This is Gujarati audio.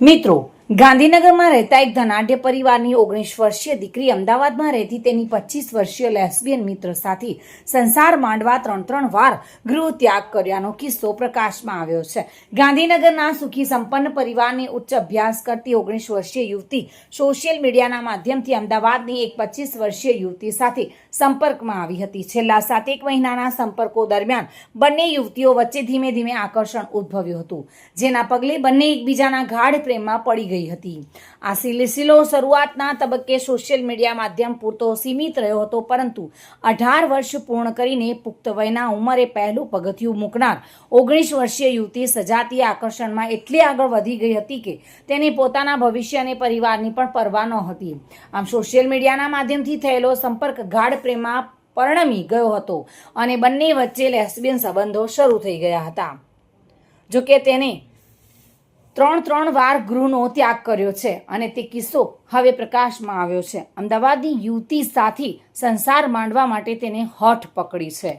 મિત્રો, ગાંધીનગરમાં રહેતા એક ધનાઢ્ય પરિવારની 19 વર્ષીય દીકરી અમદાવાદમાં રહેતી તેની 25 વર્ષીય લેસ્બિયન મિત્ર સાથે સંસાર માંડવા 3 વાર ગૃહ ત્યાગ કર્યાનો કિસ્સો પ્રકાશમાં આવ્યો છે. ગાંધીનગરના સુખી સંપન્ન પરિવારની ઉચ્ચ અભ્યાસ કરતી 19 વર્ષીય યુવતી સોશિયલ મીડિયાના માધ્યમથી અમદાવાદની એક 25 વર્ષીય યુવતી સાથે સંપર્કમાં આવી હતી. છેલ્લા 7 મહિનાના સંપર્કો દરમિયાન બંને યુવતીઓ વચ્ચે ધીમે ધીમે આકર્ષણ ઉદ્ભવ્યું હતું, જેના પગલે બંને એકબીજાના ગાઢ પ્રેમમાં પડી ગઈ હતી. આ સિલસિલો શરૂઆતના તબક્કે સોશિયલ મીડિયા માધ્યમ પૂરતો સીમિત રહ્યો હતો, પરંતુ 18 વર્ષ પૂર્ણ કરીને પુખ્ત વયના ઉંમરે પહેલું પગથિયું મૂકનાર 19 વર્ષીય યુવતી સજાતીય આકર્ષણમાં એટલી આગળ વધી ગઈ હતી કે તેને પોતાના ભવિષ્ય અને પરિવારની પણ પરવા નહોતી. આમ સોશિયલ મીડિયાના માધ્યમથી થયેલો સંપર્ક ગાઢ પ્રેમમાં પરિણમી ગયો હતો અને બંને વચ્ચે લેસ્બિયન સંબંધો શરૂ થઈ ગયા હતા. જોકે તેને 3 વાર ગૃહનો ત્યાગ કર્યો છે અને તે કિસ્સો હવે પ્રકાશમાં આવ્યો છે. અમદાવાદની યુવતી સાથે સંસાર માંડવા માટે તેને હોઠ પકડી છે.